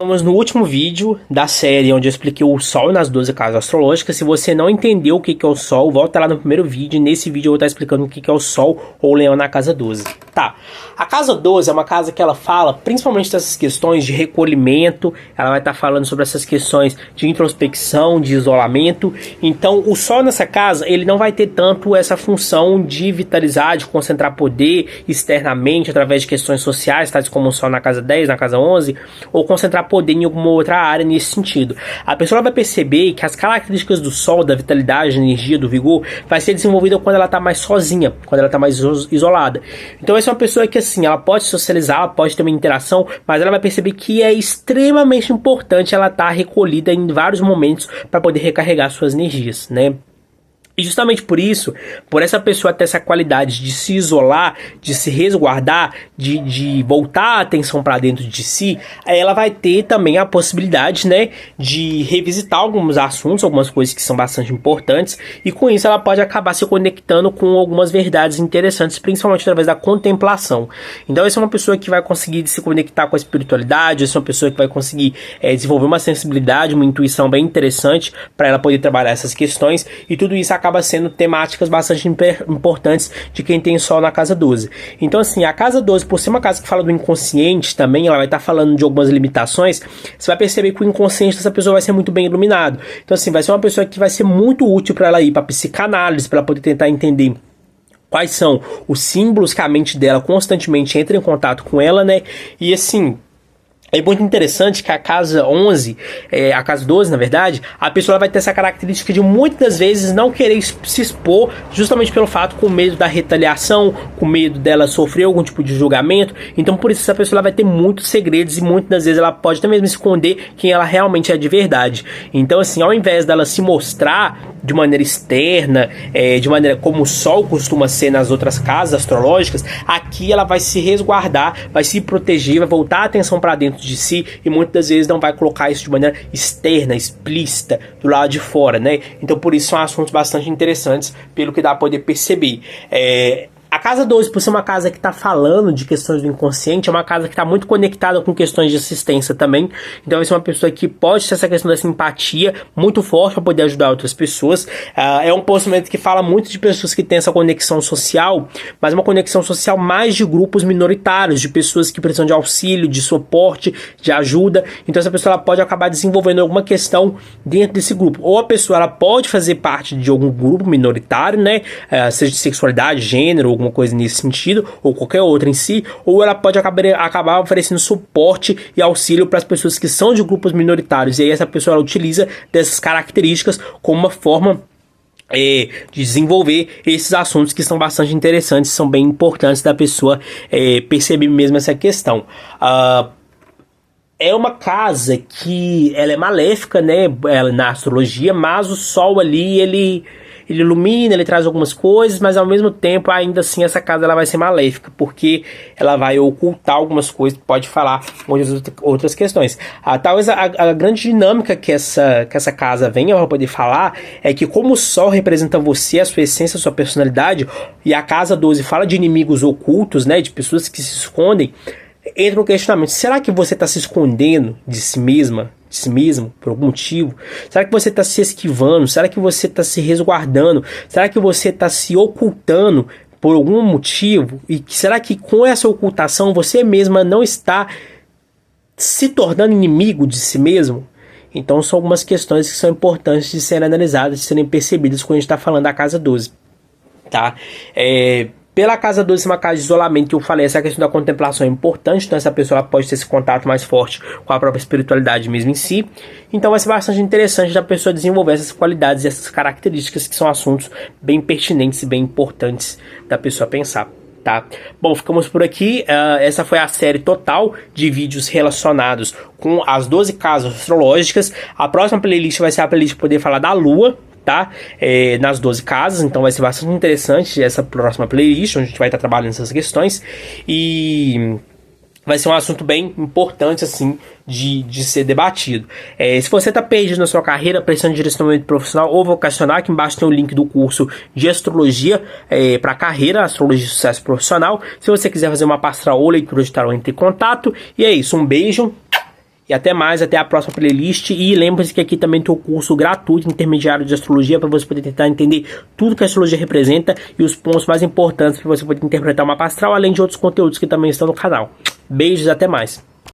Estamos no último vídeo da série onde eu expliquei o Sol nas 12 casas astrológicas. Se você não entendeu o que é o Sol, volta lá no primeiro vídeo. Nesse vídeo eu vou estar explicando o que é o Sol ou o Leão na casa 12. Tá, a casa 12 é uma casa que ela fala principalmente dessas questões de recolhimento. Ela vai estar falando sobre essas questões de introspecção, de isolamento. Então o Sol nessa casa, ele não vai ter tanto essa função de vitalizar, de concentrar poder externamente através de questões sociais, tais como o Sol na casa 10, na casa 11, ou concentrar poder em alguma outra área nesse sentido. A pessoa vai perceber que as características do Sol, da vitalidade, da energia, do vigor, vai ser desenvolvida quando ela está mais sozinha, quando ela está mais isolada. Então essa é uma pessoa que assim, ela pode socializar, ela pode ter uma interação, mas ela vai perceber que é extremamente importante ela estar recolhida em vários momentos para poder recarregar suas energias, né? E justamente por isso, por essa pessoa ter essa qualidade de se isolar, de se resguardar, de voltar a atenção para dentro de si, ela vai ter também a possibilidade, né, de revisitar alguns assuntos, algumas coisas que são bastante importantes, e com isso ela pode acabar se conectando com algumas verdades interessantes, principalmente através da contemplação. Então essa é uma pessoa que vai conseguir se conectar com a espiritualidade, essa é uma pessoa que vai conseguir desenvolver uma sensibilidade, uma intuição bem interessante para ela poder trabalhar essas questões, e tudo isso acaba sendo temáticas bastante importantes de quem tem Sol na casa 12. Então assim, a casa 12, por ser uma casa que fala do inconsciente também, ela vai estar falando de algumas limitações, você vai perceber que o inconsciente dessa pessoa vai ser muito bem iluminado. Então assim, vai ser uma pessoa que vai ser muito útil para ela ir para psicanálise, para ela poder tentar entender quais são os símbolos que a mente dela constantemente entra em contato com ela, né? E assim, é muito interessante que a casa 11, a casa 12, na verdade, a pessoa vai ter essa característica de muitas vezes não querer se expor, justamente pelo fato, com medo da retaliação, com medo dela sofrer algum tipo de julgamento. Então por isso essa pessoa vai ter muitos segredos e muitas das vezes ela pode até mesmo esconder quem ela realmente é de verdade. Então assim, ao invés dela se mostrar de maneira externa, de maneira como o Sol costuma ser nas outras casas astrológicas, aqui ela vai se resguardar, vai se proteger, vai voltar a atenção para dentro de si, e muitas das vezes não vai colocar isso de maneira externa, explícita, do lado de fora, né? Então por isso são assuntos bastante interessantes, pelo que dá a poder perceber. A casa 12, por ser uma casa que está falando de questões do inconsciente, é uma casa que está muito conectada com questões de assistência também. Então essa é uma pessoa que pode ter essa questão da simpatia muito forte para poder ajudar outras pessoas. É um posicionamento que fala muito de pessoas que têm essa conexão social, mas uma conexão social mais de grupos minoritários, de pessoas que precisam de auxílio, de suporte, de ajuda. Então essa pessoa ela pode acabar desenvolvendo alguma questão dentro desse grupo. Ou a pessoa ela pode fazer parte de algum grupo minoritário, né? Seja de sexualidade, gênero, alguma coisa nesse sentido, ou qualquer outra em si, ou ela pode acabar oferecendo suporte e auxílio para as pessoas que são de grupos minoritários, e aí essa pessoa ela utiliza dessas características como uma forma de desenvolver esses assuntos que são bastante interessantes, são bem importantes da pessoa perceber mesmo essa questão. É uma casa que ela é maléfica, né, na astrologia, mas o Sol ali, ele ilumina, ele traz algumas coisas, mas ao mesmo tempo, ainda assim, essa casa ela vai ser maléfica, porque ela vai ocultar algumas coisas, pode falar outras questões. Talvez a grande dinâmica que essa casa venha para poder falar é que, como o Sol representa você, a sua essência, a sua personalidade, e a casa 12 fala de inimigos ocultos, né, de pessoas que se escondem, entra no questionamento: será que você está se escondendo de si mesma, de si mesmo, por algum motivo? Será que você está se esquivando? Será que você está se resguardando? Será que você está se ocultando por algum motivo? E será que com essa ocultação você mesma não está se tornando inimigo de si mesmo? Então são algumas questões que são importantes de serem analisadas, de serem percebidas quando a gente está falando da casa 12, tá? Pela casa 12 ser uma casa de isolamento, que eu falei, essa questão da contemplação é importante, então essa pessoa ela pode ter esse contato mais forte com a própria espiritualidade mesmo em si. Então vai ser bastante interessante da pessoa desenvolver essas qualidades e essas características, que são assuntos bem pertinentes e bem importantes da pessoa pensar, tá? Bom, ficamos por aqui. Essa foi a série total de vídeos relacionados com as 12 casas astrológicas. A próxima playlist vai ser a playlist para poder falar da Lua, tá? Nas 12 casas, então vai ser bastante interessante essa próxima playlist, onde a gente vai estar trabalhando essas questões, e vai ser um assunto bem importante, assim, de ser debatido. Se você está perdido na sua carreira, precisando de direcionamento profissional ou vocacional, aqui embaixo tem o link do curso de astrologia para carreira, astrologia e sucesso profissional. Se você quiser fazer uma pastoral ou leitura de tarô, entre em contato. E é isso, um beijo E até mais, até a próxima playlist. E lembre-se que aqui também tem o curso gratuito intermediário de astrologia para você poder tentar entender tudo que a astrologia representa e os pontos mais importantes para você poder interpretar o mapa astral, além de outros conteúdos que também estão no canal. Beijos, até mais.